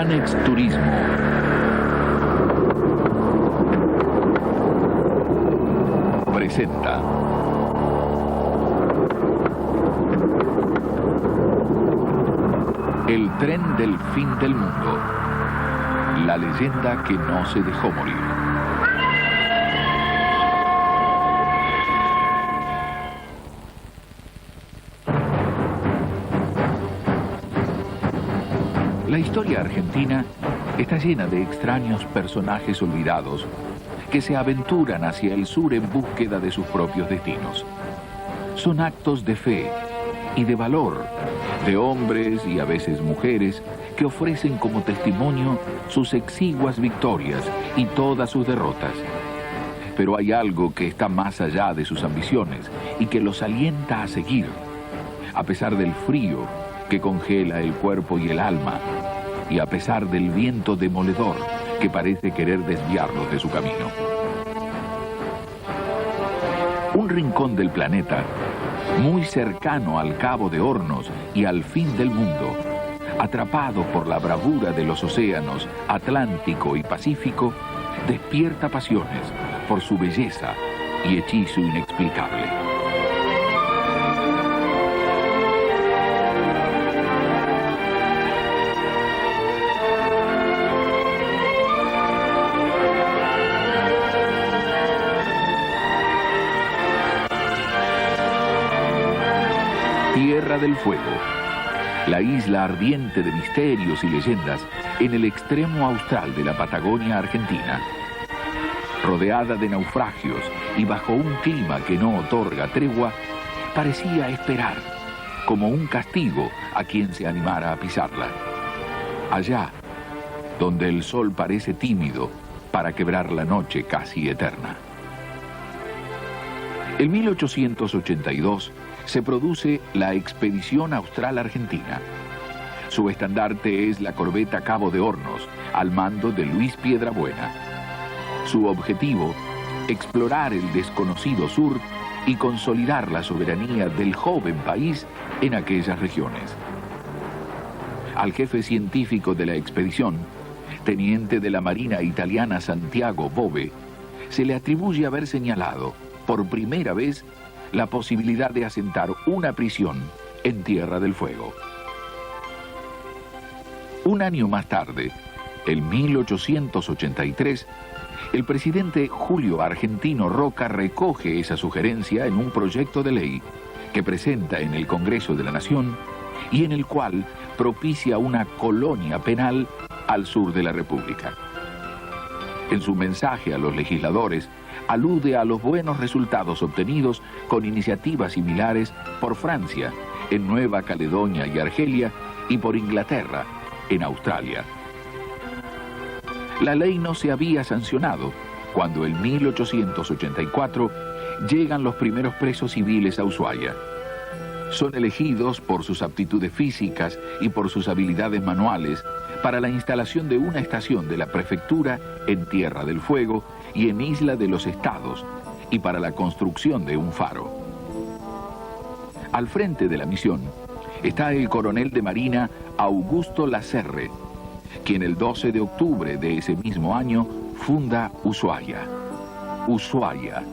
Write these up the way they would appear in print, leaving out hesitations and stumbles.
Cenex Turismo presenta El tren del fin del mundo, la leyenda que no se dejó morir. La historia argentina está llena de extraños personajes olvidados que se aventuran hacia el sur en búsqueda de sus propios destinos. Son actos de fe y de valor de hombres y a veces mujeres que ofrecen como testimonio sus exiguas victorias y todas sus derrotas. Pero hay algo que está más allá de sus ambiciones y que los alienta a seguir, a pesar del frío que congela el cuerpo y el alma, y a pesar del viento demoledor que parece querer desviarlos de su camino. Un rincón del planeta, muy cercano al Cabo de Hornos y al fin del mundo, atrapado por la bravura de los océanos Atlántico y Pacífico, despierta pasiones por su belleza y hechizo inexplicable. Tierra del Fuego, la isla ardiente de misterios y leyendas en el extremo austral de la Patagonia argentina. Rodeada de naufragios y bajo un clima que no otorga tregua, parecía esperar, como un castigo a quien se animara a pisarla. Allá, donde el sol parece tímido para quebrar la noche casi eterna. En 1882 se produce la Expedición Austral Argentina. Su estandarte es la corbeta Cabo de Hornos, al mando de Luis Piedrabuena. Su objetivo, explorar el desconocido sur y consolidar la soberanía del joven país en aquellas regiones. Al jefe científico de la expedición, teniente de la Marina italiana Santiago Bove, se le atribuye haber señalado, por primera vez, la posibilidad de asentar una prisión en Tierra del Fuego. Un año más tarde, en 1883, el presidente Julio Argentino Roca recoge esa sugerencia en un proyecto de ley que presenta en el Congreso de la Nación y en el cual propicia una colonia penal al sur de la República. En su mensaje a los legisladores, alude a los buenos resultados obtenidos con iniciativas similares por Francia, en Nueva Caledonia y Argelia, y por Inglaterra, en Australia. La ley no se había sancionado cuando en 1884 llegan los primeros presos civiles a Ushuaia. Son elegidos por sus aptitudes físicas y por sus habilidades manuales para la instalación de una estación de la prefectura en Tierra del Fuego y en Isla de los Estados, y para la construcción de un faro. Al frente de la misión está el coronel de Marina Augusto Lacerre, quien el 12 de octubre de ese mismo año funda Ushuaia. Ushuaia,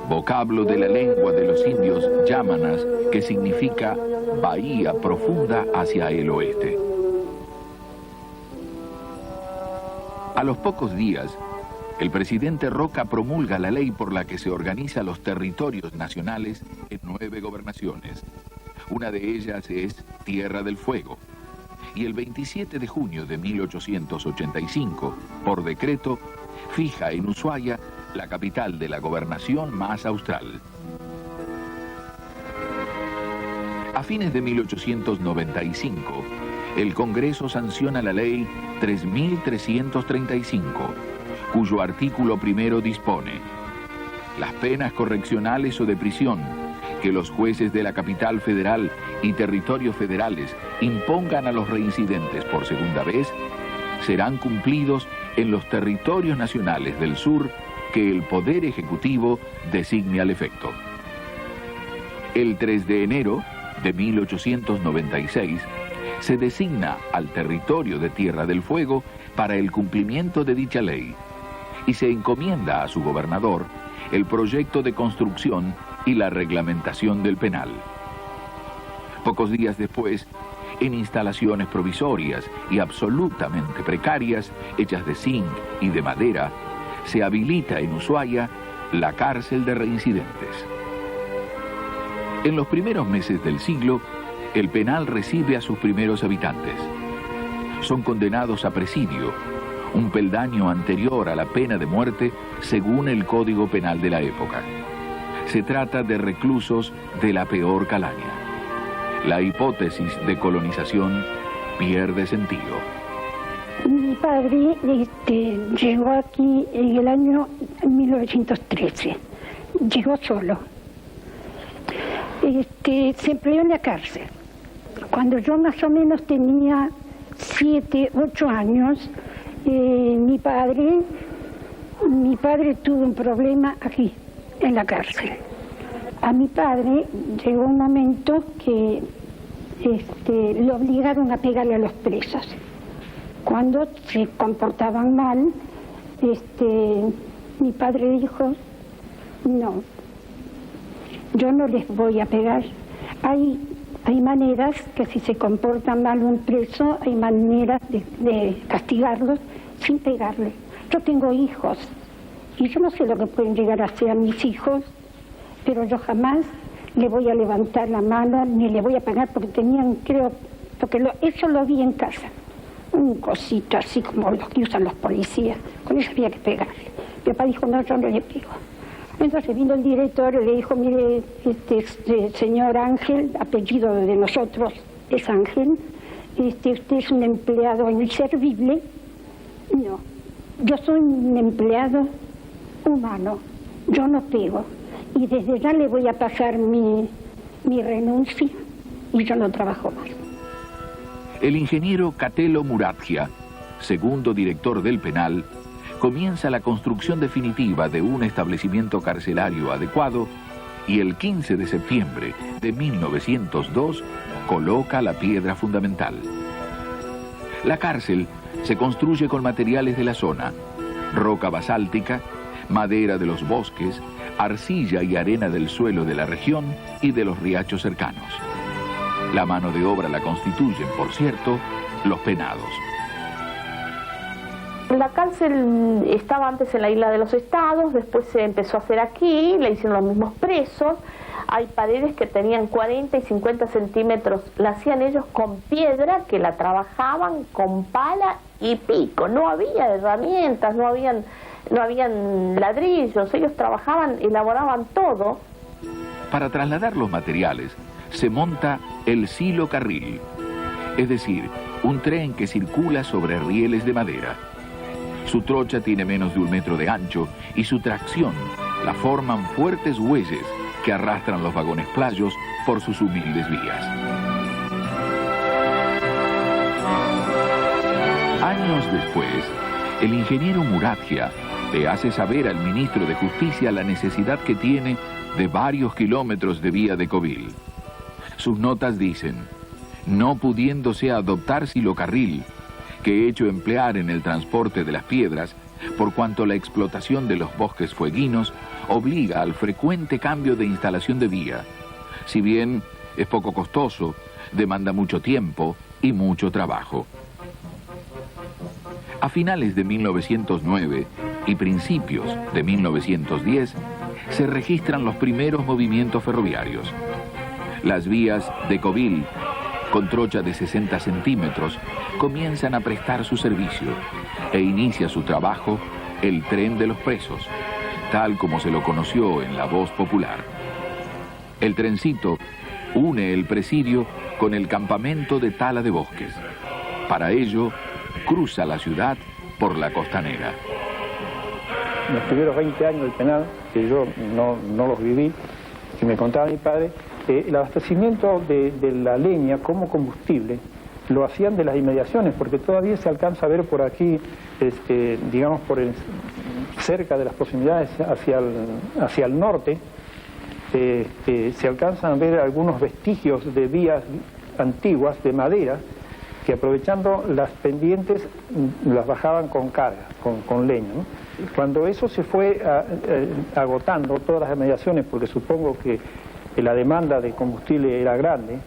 vocablo de la lengua de los indios yámanas, que significa bahía profunda hacia el oeste. A los pocos días, el presidente Roca promulga la ley por la que se organiza los territorios nacionales en 9 gobernaciones. Una de ellas es Tierra del Fuego. Y el 27 de junio de 1885, por decreto, fija en Ushuaia la capital de la gobernación más austral. A fines de 1895, el Congreso sanciona la ley 3335, cuyo artículo primero dispone: las penas correccionales o de prisión que los jueces de la capital federal y territorios federales impongan a los reincidentes por segunda vez serán cumplidos en los territorios nacionales del sur que el Poder Ejecutivo designe al efecto. El 3 de enero de 1896 se designa al territorio de Tierra del Fuego para el cumplimiento de dicha ley y se encomienda a su gobernador el proyecto de construcción y la reglamentación del penal. Pocos días después, en instalaciones provisorias y absolutamente precarias, hechas de zinc y de madera, se habilita en Ushuaia la cárcel de reincidentes. En los primeros meses del siglo, el penal recibe a sus primeros habitantes. Son condenados a presidio, un peldaño anterior a la pena de muerte según el Código Penal de la época. Se trata de reclusos de la peor calaña. La hipótesis de colonización pierde sentido. Mi padre llegó aquí en el año 1913. Llegó solo. Se empleó en la cárcel. Cuando yo más o menos tenía 7, 8 años, mi padre tuvo un problema aquí, en la cárcel. A mi padre llegó un momento que lo obligaron a pegarle a los presos. Cuando se comportaban mal, mi padre dijo, no, yo no les voy a pegar. Hay maneras que si se comporta mal un preso, hay maneras de castigarlos sin pegarle. Yo tengo hijos y yo no sé lo que pueden llegar a ser mis hijos, pero yo jamás le voy a levantar la mano ni le voy a pegar porque tenían, creo, eso lo vi en casa. Un cosito así como los que usan los policías, con eso había que pegarle. Mi papá dijo, no, yo no le pego. Entonces vino el director y le dijo, mire, señor Ángel, apellido de nosotros es Ángel, usted es un empleado inservible. No, yo soy un empleado humano, yo no pego. Y desde ya le voy a pasar mi renuncia y yo no trabajo más. El ingeniero Catelo Muratgia, segundo director del penal, comienza la construcción definitiva de un establecimiento carcelario adecuado y el 15 de septiembre de 1902 coloca la piedra fundamental. La cárcel se construye con materiales de la zona, roca basáltica, madera de los bosques, arcilla y arena del suelo de la región y de los riachos cercanos. La mano de obra la constituyen, por cierto, los penados. La cárcel estaba antes en la Isla de los Estados, después se empezó a hacer aquí, le hicieron los mismos presos. Hay paredes que tenían 40 y 50 centímetros, la hacían ellos con piedra, que la trabajaban con pala y pico. No había herramientas, no habían ladrillos, ellos trabajaban, elaboraban todo. Para trasladar los materiales se monta el silocarril, es decir, un tren que circula sobre rieles de madera. Su trocha tiene menos de 1 metro de ancho y su tracción la forman fuertes bueyes que arrastran los vagones playos por sus humildes vías. Años después, el ingeniero Muratgia le hace saber al ministro de Justicia la necesidad que tiene de varios kilómetros de vía de Covil. Sus notas dicen, no pudiéndose adoptar silocarril, que he hecho emplear en el transporte de las piedras, por cuanto la explotación de los bosques fueguinos obliga al frecuente cambio de instalación de vía. Si bien es poco costoso, demanda mucho tiempo y mucho trabajo. A finales de 1909 y principios de 1910 se registran los primeros movimientos ferroviarios. Las vías de Covil, con trocha de 60 centímetros, comienzan a prestar su servicio e inicia su trabajo el tren de los presos, tal como se lo conoció en la voz popular. El trencito une el presidio con el campamento de Tala de Bosques. Para ello, cruza la ciudad por la costanera. Los primeros 20 años del penal, que yo no los viví, que me contaba mi padre, el abastecimiento de la leña como combustible lo hacían de las inmediaciones, porque todavía se alcanza a ver por aquí, digamos, cerca de las proximidades hacia el norte, se alcanzan a ver algunos vestigios de vías antiguas de madera que aprovechando las pendientes las bajaban con carga, con leña, ¿no? Cuando eso se fue agotando todas las mediaciones, porque supongo que la demanda de combustible era grande,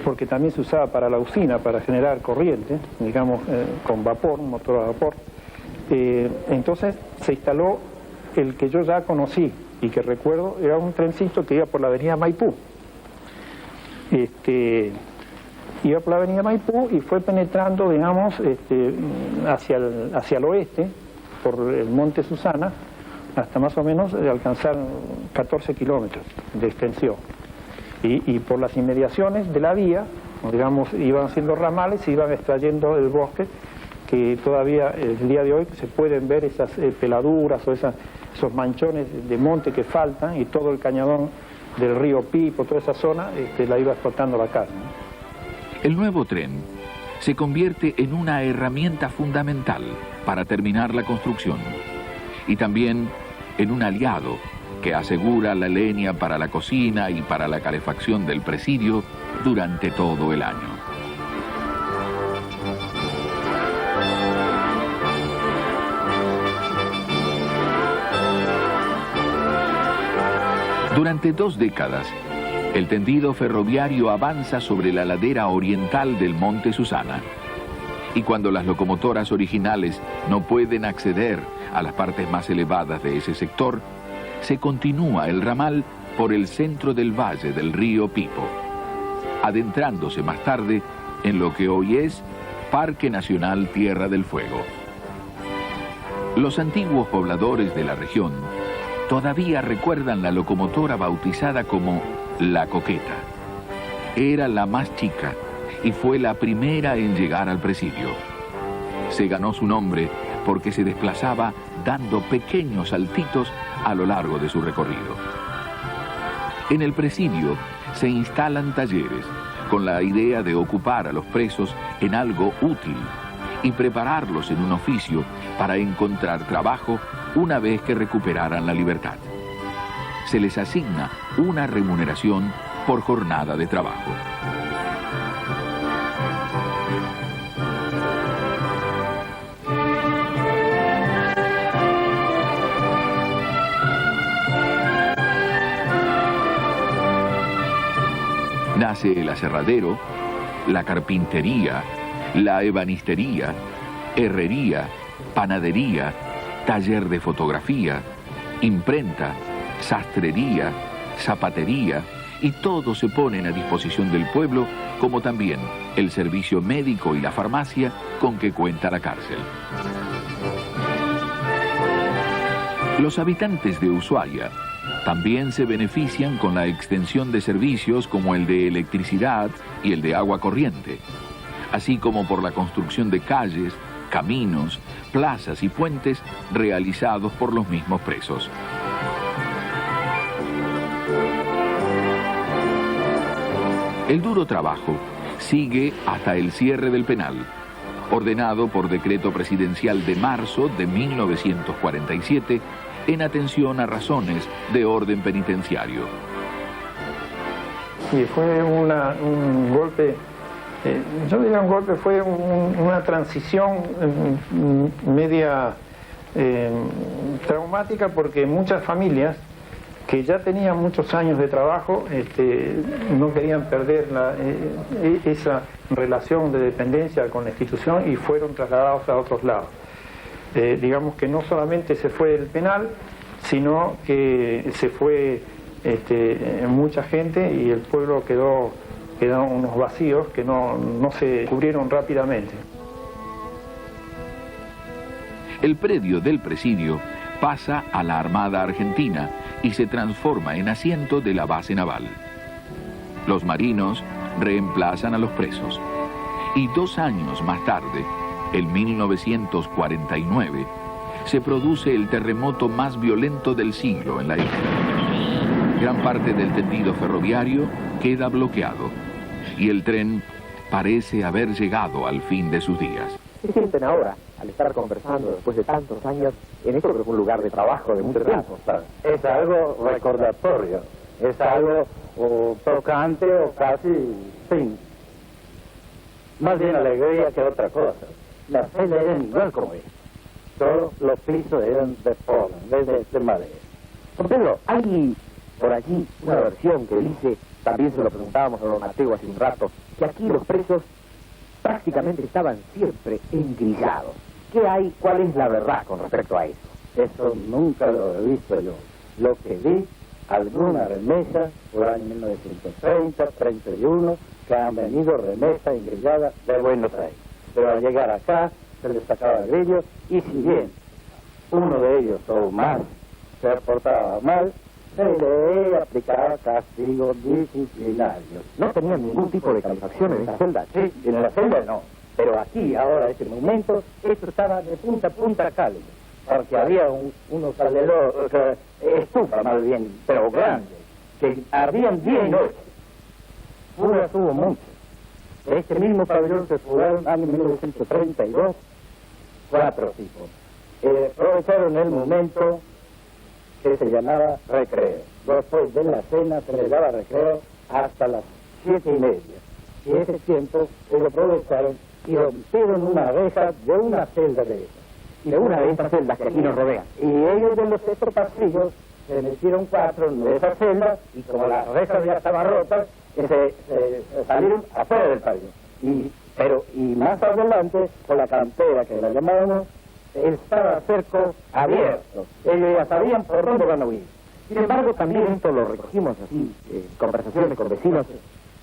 porque también se usaba para la usina, para generar corriente, digamos, con vapor, un motor a vapor, entonces se instaló el que yo ya conocí y que recuerdo, era un trencito que iba por la avenida Maipú. Iba por la avenida Maipú y fue penetrando, digamos, hacia el oeste, por el Monte Susana, hasta más o menos alcanzar 14 kilómetros de extensión. Y por las inmediaciones de la vía, digamos, iban haciendo ramales y iban extrayendo el bosque, que todavía el día de hoy se pueden ver esas peladuras o esos manchones de monte que faltan, y todo el cañadón del río Pipo, toda esa zona, la iba explotando la carne, ¿no? El nuevo tren se convierte en una herramienta fundamental para terminar la construcción y también en un aliado que asegura la leña para la cocina y para la calefacción del presidio durante todo el año. Durante 2 décadas, el tendido ferroviario avanza sobre la ladera oriental del Monte Susana. Y cuando las locomotoras originales no pueden acceder a las partes más elevadas de ese sector, se continúa el ramal por el centro del valle del río Pipo, adentrándose más tarde en lo que hoy es Parque Nacional Tierra del Fuego. Los antiguos pobladores de la región todavía recuerdan la locomotora bautizada como La Coqueta. Era la más chica y fue la primera en llegar al presidio. Se ganó su nombre porque se desplazaba dando pequeños saltitos a lo largo de su recorrido. En el presidio se instalan talleres con la idea de ocupar a los presos en algo útil y prepararlos en un oficio para encontrar trabajo una vez que recuperaran la libertad. Se les asigna una remuneración por jornada de trabajo. Nace el aserradero, la carpintería, la ebanistería, herrería, panadería, taller de fotografía, imprenta, sastrería, zapatería, y todo se ponen a disposición del pueblo, como también el servicio médico y la farmacia con que cuenta la cárcel. Los habitantes de Ushuaia también se benefician con la extensión de servicios como el de electricidad y el de agua corriente, así como por la construcción de calles, caminos, plazas y puentes realizados por los mismos presos. El duro trabajo sigue hasta el cierre del penal, ordenado por decreto presidencial de marzo de 1947 en atención a razones de orden penitenciario. Sí, fue un golpe, yo diría un golpe, fue una transición media traumática, porque muchas familias que ya tenían muchos años de trabajo no querían perder esa relación de dependencia con la institución y fueron trasladados a otros lados. Digamos que no solamente se fue el penal, sino que se fue mucha gente, y el pueblo quedaron unos vacíos que no se cubrieron rápidamente. El predio del presidio pasa a la Armada Argentina y se transforma en asiento de la base naval. Los marinos reemplazan a los presos. Y 2 años más tarde, en 1949, se produce el terremoto más violento del siglo en la isla. Gran parte del tendido ferroviario queda bloqueado y el tren parece haber llegado al fin de sus días. ¿Qué sienten ahora al estar conversando después de tantos años en esto que fue un lugar de trabajo de mucho tiempo? Es algo recordatorio, es algo o tocante o casi fin. más bien alegría que otra cosa. Las celdas eran igual como esta, solo los pisos eran de forma, en vez de madera. Don Pedro, hay por allí una versión que dice, también se lo preguntábamos a don Mateo hace un rato, que aquí los presos prácticamente estaban siempre engrillados. ¿Qué hay? ¿Cuál es la verdad con respecto a eso? Eso nunca lo he visto yo. Lo que vi, algunas remesas por el año 1930, 31, que han venido remesas engrilladas de Buenos Aires. Pero al llegar acá, se les sacaba el grillo, y si bien uno de ellos o más se portaba mal, se le aplicaba castigos disciplinarios. ¿No tenían ningún tipo de calefacción en esta celda? Sí, en la celda no. Pero aquí, ahora, en este momento, esto estaba de punta a punta cálido. Porque había unos estufas más bien, pero grandes, que ardían día y noche. Fugas hubo mucho. De este mismo pabellón se fugaron año 1932, 4 tipos. Aprovecharon el momento que se llamaba recreo. Después de la cena se les daba recreo hasta las 7:30. Y ese tiempo se lo aprovecharon y rompieron una reja de una celda de esas. De una de estas celdas que aquí nos rodean. Y ellos de los 7 pasillos se metieron 4 en esa celda y como las rejas ya estaban rotas, se salieron afuera del pabellón. Y más adelante, con la cantera que la llamábamos, estaba cerco abierto. Ellos ya sabían por dónde van a huir. Sin embargo, también esto lo recogimos así, conversaciones con vecinos.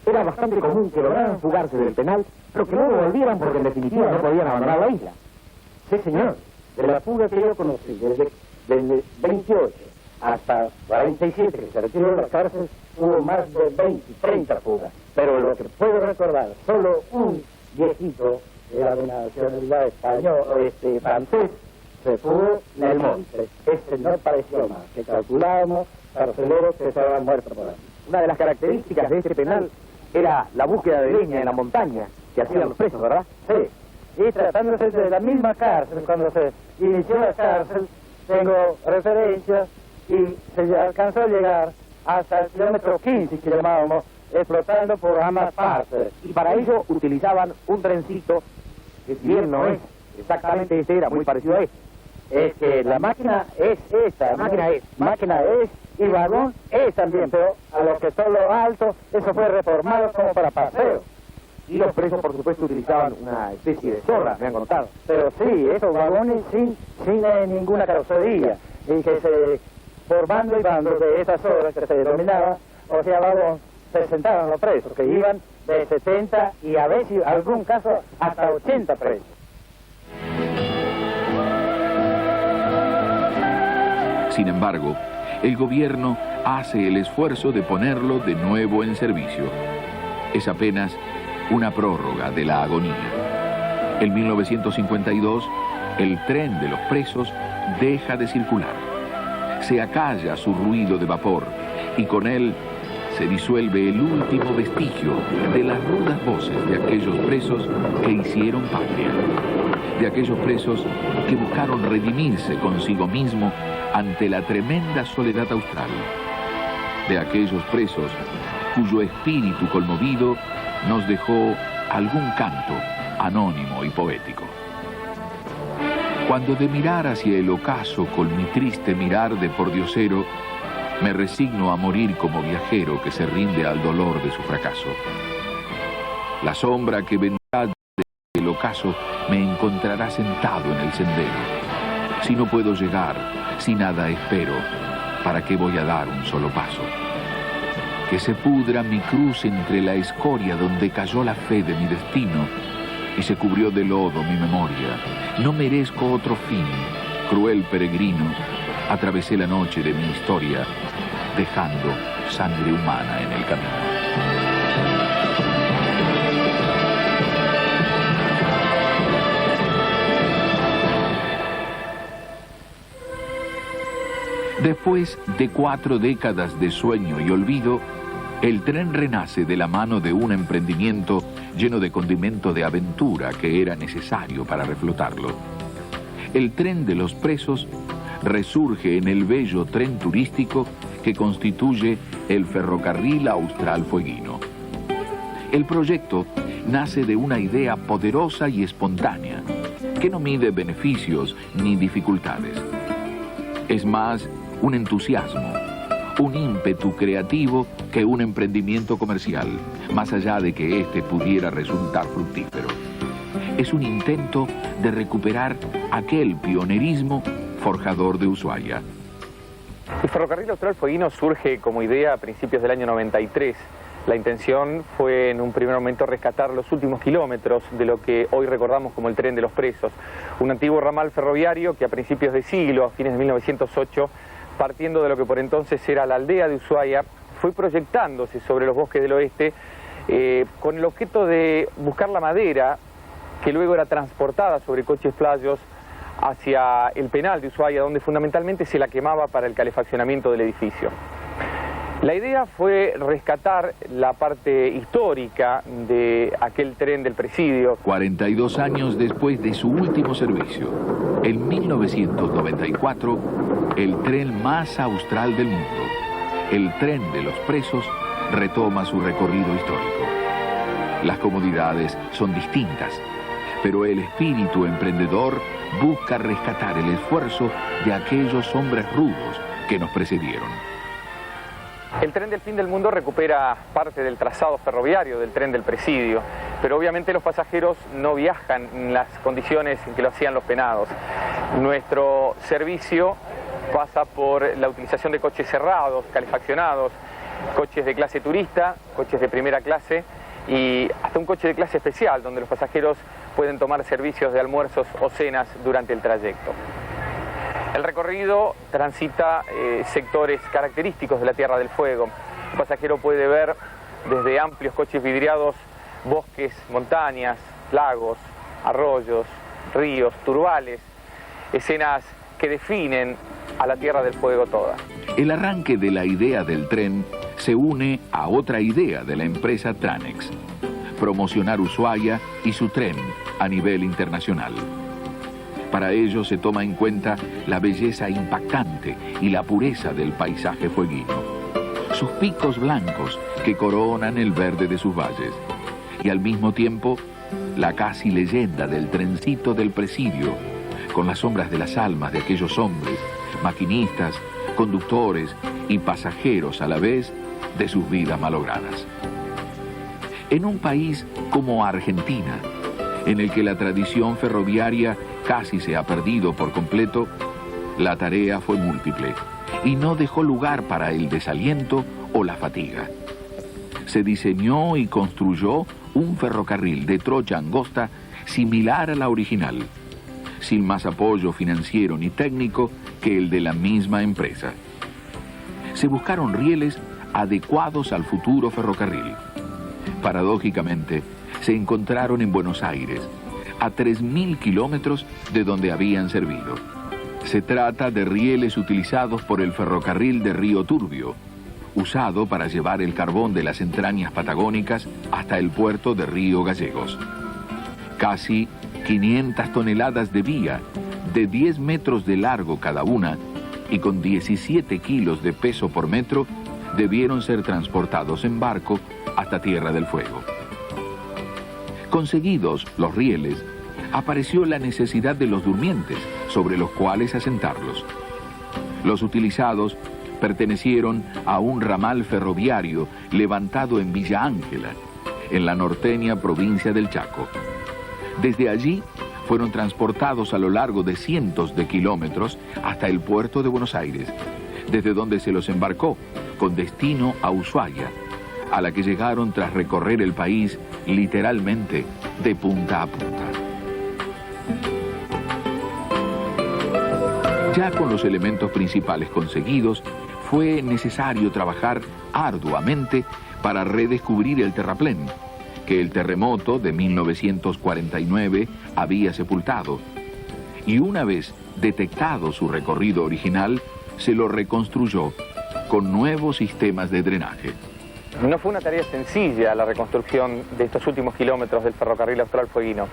Era bastante común que lograran fugarse del penal, pero que luego volvieran porque en definitiva no podían abandonar la isla. Sí, señor. De la fuga que yo conocí, desde 28 hasta 47, que se retiró de la cárcel, hubo más de 20, 30 fugas. Pero lo que puedo recordar, solo un viejito de la nacionalidad español, francés, se fugó en el monte. No pareció más, que calculábamos carceleros que se habían muerto por ahí. Una de las características de este penal era la búsqueda de leña en la montaña que hacían los presos, ¿verdad? Sí. Y tratándose de la misma cárcel, cuando se inició la cárcel, tengo referencias y se alcanzó a llegar hasta el kilómetro 15, que llamábamos, explotando por ambas partes. Y para ello utilizaban un trencito, que si bien no es exactamente este, era muy parecido a este. Es que la máquina es esta, máquina es y vagón es también, pero a lo que son los altos, eso fue reformado como para paseo. Y los presos, por supuesto, utilizaban una especie de zorra, me han contado. Pero sí, esos vagones sin ninguna carrocería, y que se, por bando y bando de esas zorras que se denominaba, o sea, vagón, se sentaban los presos, que iban de 70 y a veces, en algún caso, hasta 80 presos. Sin embargo, el gobierno hace el esfuerzo de ponerlo de nuevo en servicio. Es apenas una prórroga de la agonía. En 1952, el tren de los presos deja de circular. Se acalla su ruido de vapor y con él se disuelve el último vestigio de las rudas voces de aquellos presos que hicieron patria, de aquellos presos que buscaron redimirse consigo mismo ante la tremenda soledad austral, de aquellos presos cuyo espíritu conmovido nos dejó algún canto anónimo y poético. Cuando de mirar hacia el ocaso con mi triste mirar de pordiosero, me resigno a morir como viajero que se rinde al dolor de su fracaso. La sombra que vendrá del ocaso me encontrará sentado en el sendero. Si no puedo llegar, si nada espero, ¿para qué voy a dar un solo paso? Que se pudra mi cruz entre la escoria donde cayó la fe de mi destino y se cubrió de lodo mi memoria. No merezco otro fin, cruel peregrino, atravesé la noche de mi historia, dejando sangre humana en el camino. Después de 4 décadas de sueño y olvido, el tren renace de la mano de un emprendimiento lleno de condimento de aventura que era necesario para reflotarlo. El tren de los presos resurge en el bello tren turístico que constituye el ferrocarril austral fueguino. El proyecto nace de una idea poderosa y espontánea, que no mide beneficios ni dificultades. Es más un entusiasmo, un ímpetu creativo que un emprendimiento comercial, más allá de que éste pudiera resultar fructífero. Es un intento de recuperar aquel pionerismo forjador de Ushuaia. El ferrocarril austral fueguino surge como idea a principios del año 93. La intención fue en un primer momento rescatar los últimos kilómetros de lo que hoy recordamos como el tren de los presos, un antiguo ramal ferroviario que a principios de siglo, a fines de 1908, partiendo de lo que por entonces era la aldea de Ushuaia, fue proyectándose sobre los bosques del oeste con el objeto de buscar la madera que luego era transportada sobre coches playos hacia el penal de Ushuaia, donde fundamentalmente se la quemaba para el calefaccionamiento del edificio. La idea fue rescatar la parte histórica de aquel tren del presidio. 42 años después de su último servicio, en 1994, el tren más austral del mundo, el tren de los presos, retoma su recorrido histórico. Las comodidades son distintas, pero el espíritu emprendedor busca rescatar el esfuerzo de aquellos hombres rudos que nos precedieron. El tren del fin del mundo recupera parte del trazado ferroviario del tren del presidio, pero obviamente los pasajeros no viajan en las condiciones en que lo hacían los penados. Nuestro servicio pasa por la utilización de coches cerrados, calefaccionados, coches de clase turista, coches de primera clase y hasta un coche de clase especial, donde los pasajeros pueden tomar servicios de almuerzos o cenas durante el trayecto. El recorrido transita sectores característicos de la Tierra del Fuego. El pasajero puede ver desde amplios coches vidriados bosques, montañas, lagos, arroyos, ríos, turbales, escenas que definen a la Tierra del Fuego toda. El arranque de la idea del tren se une a otra idea de la empresa Tranex: promocionar Ushuaia y su tren a nivel internacional. Para ello se toma en cuenta la belleza impactante y la pureza del paisaje fueguino, sus picos blancos que coronan el verde de sus valles, y al mismo tiempo la casi leyenda del trencito del presidio, con las sombras de las almas de aquellos hombres, maquinistas, conductores y pasajeros a la vez de sus vidas malogradas. En un país como Argentina, en el que la tradición ferroviaria casi se ha perdido por completo, la tarea fue múltiple y no dejó lugar para el desaliento o la fatiga. Se diseñó y construyó un ferrocarril de trocha angosta similar a la original, sin más apoyo financiero ni técnico que el de la misma empresa. Se buscaron rieles adecuados al futuro ferrocarril. Paradójicamente, se encontraron en Buenos Aires, a 3.000 kilómetros de donde habían servido. Se trata de rieles utilizados por el ferrocarril de Río Turbio, usado para llevar el carbón de las entrañas patagónicas hasta el puerto de Río Gallegos. Casi 500 toneladas de vía, de 10 metros de largo cada una, y con 17 kilos de peso por metro, debieron ser transportados en barco hasta Tierra del Fuego. Conseguidos los rieles, apareció la necesidad de los durmientes sobre los cuales asentarlos. Los utilizados pertenecieron a un ramal ferroviario levantado en Villa Ángela, en la norteña provincia del Chaco. Desde allí fueron transportados a lo largo de cientos de kilómetros hasta el puerto de Buenos Aires, desde donde se los embarcó con destino a Ushuaia, a la que llegaron tras recorrer el país literalmente de punta a punta. Ya con los elementos principales conseguidos, fue necesario trabajar arduamente para redescubrir el terraplén, que el terremoto de 1949 había sepultado, y una vez detectado su recorrido original, se lo reconstruyó con nuevos sistemas de drenaje. No fue una tarea sencilla la reconstrucción de estos últimos kilómetros del ferrocarril austral fueguino.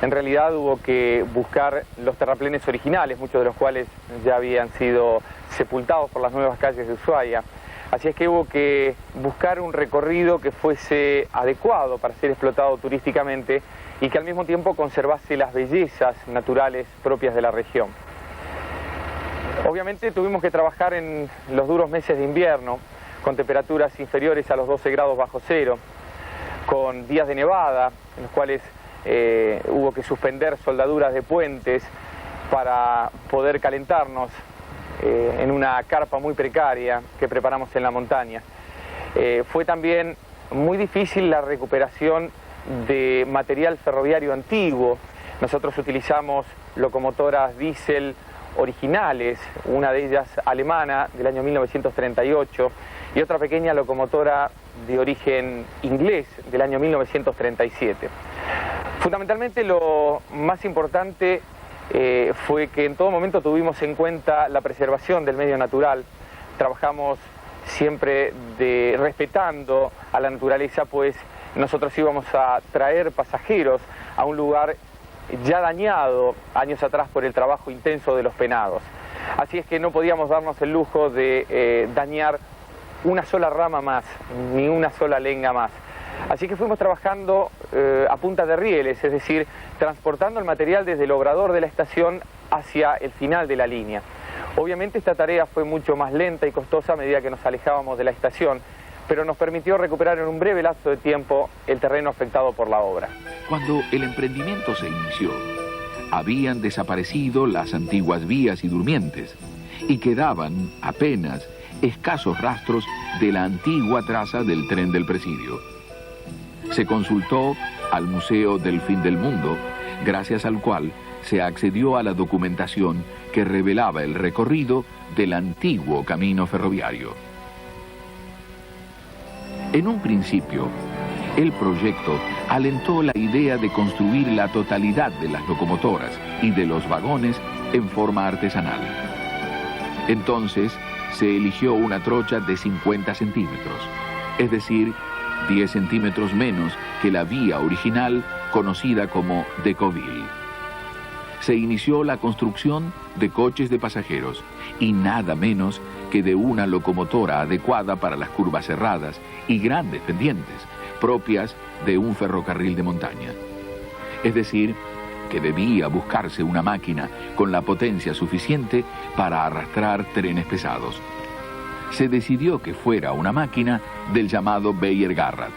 En realidad hubo que buscar los terraplenes originales, muchos de los cuales ya habían sido sepultados por las nuevas calles de Ushuaia. Así es que hubo que buscar un recorrido que fuese adecuado para ser explotado turísticamente y que al mismo tiempo conservase las bellezas naturales propias de la región. Obviamente tuvimos que trabajar en los duros meses de invierno, con temperaturas inferiores a los 12 grados bajo cero, con días de nevada, en los cuales hubo que suspender soldaduras de puentes para poder calentarnos en una carpa muy precaria que preparamos en la montaña. Fue también muy difícil la recuperación de material ferroviario antiguo. Nosotros utilizamos locomotoras diésel originales, una de ellas alemana del año 1938 y otra pequeña locomotora de origen inglés del año 1937. Fundamentalmente lo más importante fue que en todo momento tuvimos en cuenta la preservación del medio natural. Trabajamos siempre respetando a la naturaleza, pues nosotros íbamos a traer pasajeros a un lugar ya dañado años atrás por el trabajo intenso de los penados. Así es que no podíamos darnos el lujo de dañar una sola rama más, ni una sola lenga más. Así que fuimos trabajando a punta de rieles, es decir, transportando el material desde el obrador de la estación hacia el final de la línea. Obviamente esta tarea fue mucho más lenta y costosa a medida que nos alejábamos de la estación, pero nos permitió recuperar en un breve lapso de tiempo el terreno afectado por la obra. Cuando el emprendimiento se inició, habían desaparecido las antiguas vías y durmientes y quedaban apenas escasos rastros de la antigua traza del tren del presidio. Se consultó al Museo del Fin del Mundo, gracias al cual se accedió a la documentación que revelaba el recorrido del antiguo camino ferroviario. En un principio, el proyecto alentó la idea de construir la totalidad de las locomotoras y de los vagones en forma artesanal. Entonces, se eligió una trocha de 50 centímetros, es decir, 10 centímetros menos que la vía original conocida como Decauville. Se inició la construcción de coches de pasajeros y nada menos que de una locomotora adecuada para las curvas cerradas y grandes pendientes, propias de un ferrocarril de montaña. Es decir, que debía buscarse una máquina con la potencia suficiente para arrastrar trenes pesados. Se decidió que fuera una máquina del llamado Beyer-Garratt.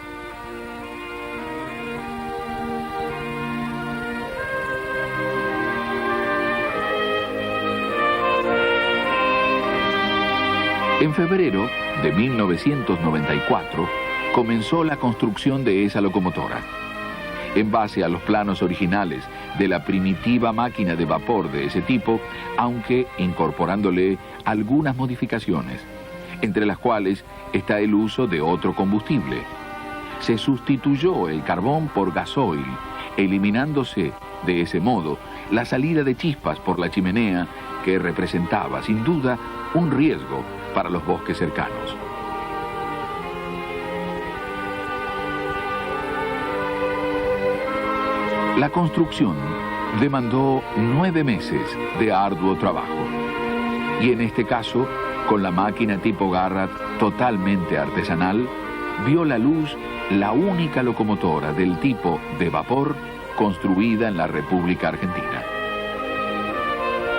En febrero de 1994 comenzó la construcción de esa locomotora. En base a los planos originales de la primitiva máquina de vapor de ese tipo, aunque incorporándole algunas modificaciones, entre las cuales está el uso de otro combustible. Se sustituyó el carbón por gasoil, eliminándose de ese modo la salida de chispas por la chimenea, que representaba sin duda un riesgo para los bosques cercanos. La construcción demandó 9 meses de arduo trabajo, y en este caso, con la máquina tipo Garratt totalmente artesanal, vio la luz la única locomotora del tipo de vapor construida en la República Argentina.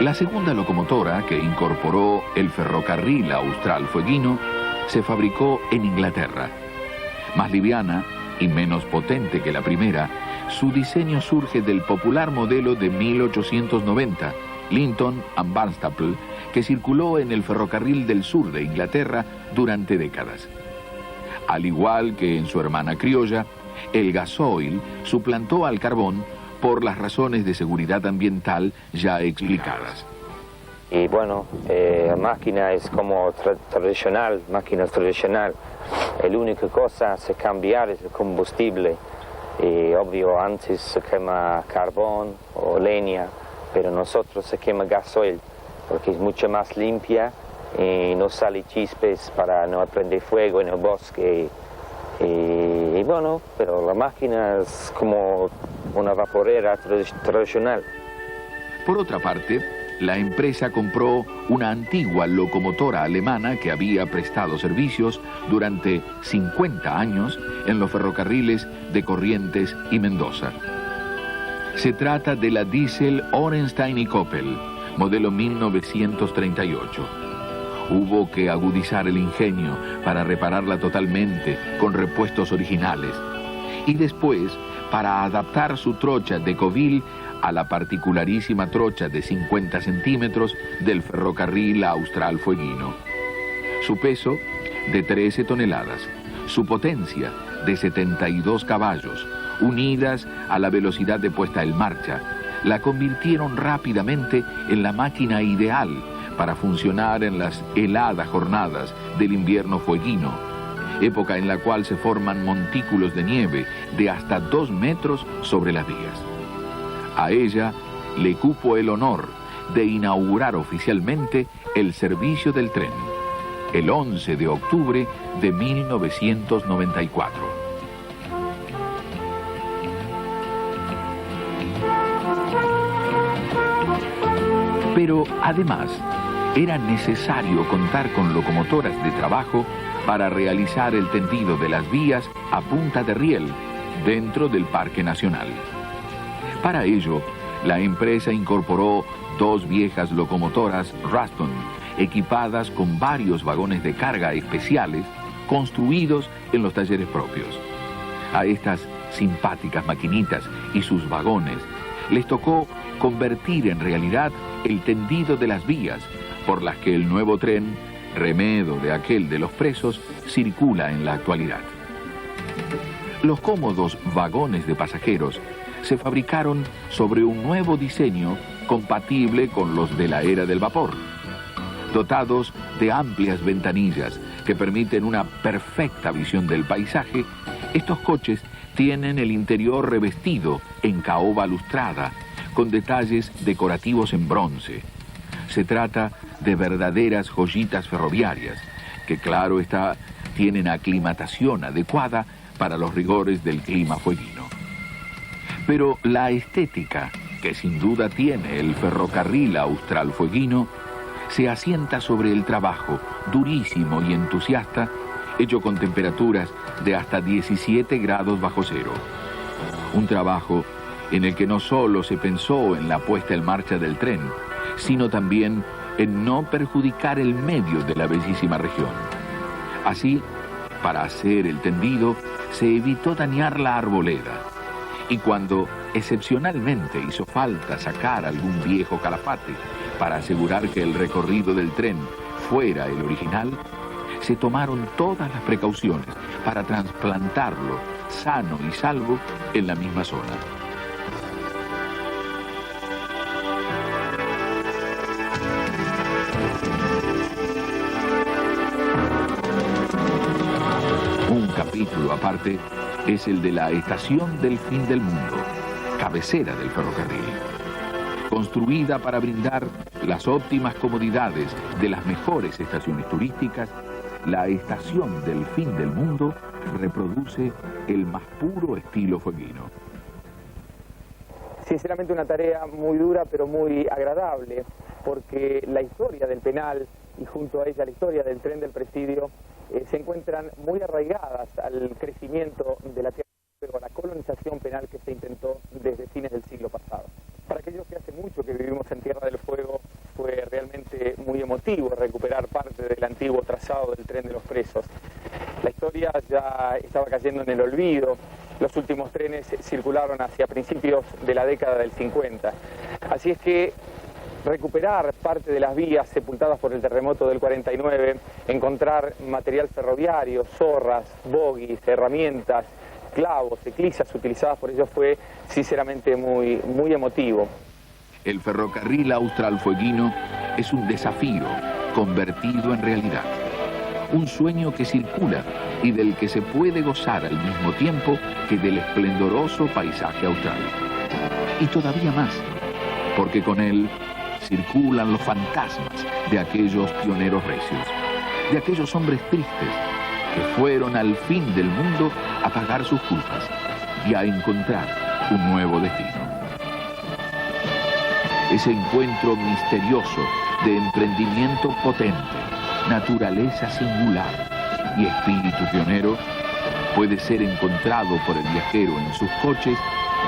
La segunda locomotora, que incorporó el ferrocarril austral fueguino, se fabricó en Inglaterra. Más liviana y menos potente que la primera, su diseño surge del popular modelo de 1890, Linton and Barnstaple, que circuló en el ferrocarril del sur de Inglaterra durante décadas. Al igual que en su hermana criolla, el gasoil suplantó al carbón por las razones de seguridad ambiental ya explicadas. Y bueno, la máquina es como tradicional, máquina tradicional. La única cosa es cambiar es el combustible. Y obvio, antes se quema carbón o leña, pero nosotros se quema gasoil, porque es mucho más limpia y no sale chispas para no prender fuego en el bosque. Y bueno, pero la máquina es como una vaporera tradicional. Por otra parte, la empresa compró una antigua locomotora alemana que había prestado servicios durante 50 años en los ferrocarriles de Corrientes y Mendoza. Se trata de la Diesel Orenstein y Koppel, modelo 1938. Hubo que agudizar el ingenio para repararla totalmente con repuestos originales y después para adaptar su trocha de Decauville a la particularísima trocha de 50 centímetros del ferrocarril austral fueguino. Su peso, de 13 toneladas, su potencia, de 72 caballos, unidas a la velocidad de puesta en marcha, la convirtieron rápidamente en la máquina ideal para funcionar en las heladas jornadas del invierno fueguino, época en la cual se forman montículos de nieve de hasta 2 metros sobre las vías. A ella le cupo el honor de inaugurar oficialmente el servicio del tren, el 11 de octubre de 1994. Pero además, era necesario contar con locomotoras de trabajo para realizar el tendido de las vías a punta de riel dentro del Parque Nacional. Para ello, la empresa incorporó 2 viejas locomotoras Ruston, equipadas con varios vagones de carga especiales construidos en los talleres propios. A estas simpáticas maquinitas y sus vagones les tocó convertir en realidad el tendido de las vías por las que el nuevo tren, remedo de aquel de los presos, circula en la actualidad. Los cómodos vagones de pasajeros se fabricaron sobre un nuevo diseño compatible con los de la era del vapor. Dotados de amplias ventanillas que permiten una perfecta visión del paisaje, estos coches tienen el interior revestido en caoba lustrada, con detalles decorativos en bronce. Se trata de verdaderas joyitas ferroviarias, que claro está, tienen aclimatación adecuada para los rigores del clima fueguino. Pero la estética, que sin duda tiene el ferrocarril austral fueguino, se asienta sobre el trabajo durísimo y entusiasta, hecho con temperaturas de hasta 17 grados bajo cero. Un trabajo en el que no solo se pensó en la puesta en marcha del tren, sino también en no perjudicar el medio de la bellísima región. Así, para hacer el tendido, se evitó dañar la arboleda, y cuando excepcionalmente hizo falta sacar algún viejo calafate para asegurar que el recorrido del tren fuera el original, se tomaron todas las precauciones para trasplantarlo sano y salvo en la misma zona. Un capítulo aparte es el de la estación del fin del mundo, cabecera del ferrocarril. Construida para brindar las óptimas comodidades de las mejores estaciones turísticas, la estación del fin del mundo reproduce el más puro estilo fueguino. Sinceramente una tarea muy dura pero muy agradable, porque la historia del penal y junto a ella la historia del tren del presidio se encuentran muy arraigadas al crecimiento de la Tierra del Fuego, a la colonización penal que se intentó desde fines del siglo pasado. Para aquellos que hace mucho que vivimos en Tierra del Fuego, fue realmente muy emotivo recuperar parte del antiguo trazado del tren de los presos. La historia ya estaba cayendo en el olvido. Los últimos trenes circularon hacia principios de la década del 50. Así es que recuperar parte de las vías sepultadas por el terremoto del 49, encontrar material ferroviario, zorras, bogies, herramientas, clavos, eclisas utilizadas por ellos fue sinceramente muy emotivo. El ferrocarril austral fueguino es un desafío convertido en realidad. Un sueño que circula y del que se puede gozar al mismo tiempo que del esplendoroso paisaje austral. Y todavía más, porque con él circulan los fantasmas de aquellos pioneros recios, de aquellos hombres tristes que fueron al fin del mundo a pagar sus culpas y a encontrar un nuevo destino. ese encuentro misterioso de emprendimiento potente, naturaleza singular y espíritu pionero, puede ser encontrado por el viajero en sus coches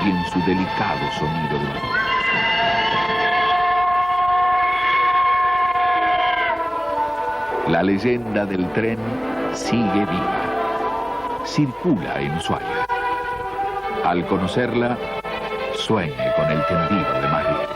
y en su delicado sonido de motor. La leyenda del tren sigue viva, circula en Ushuaia. Al conocerla, sueñe con el tendido de Madrid.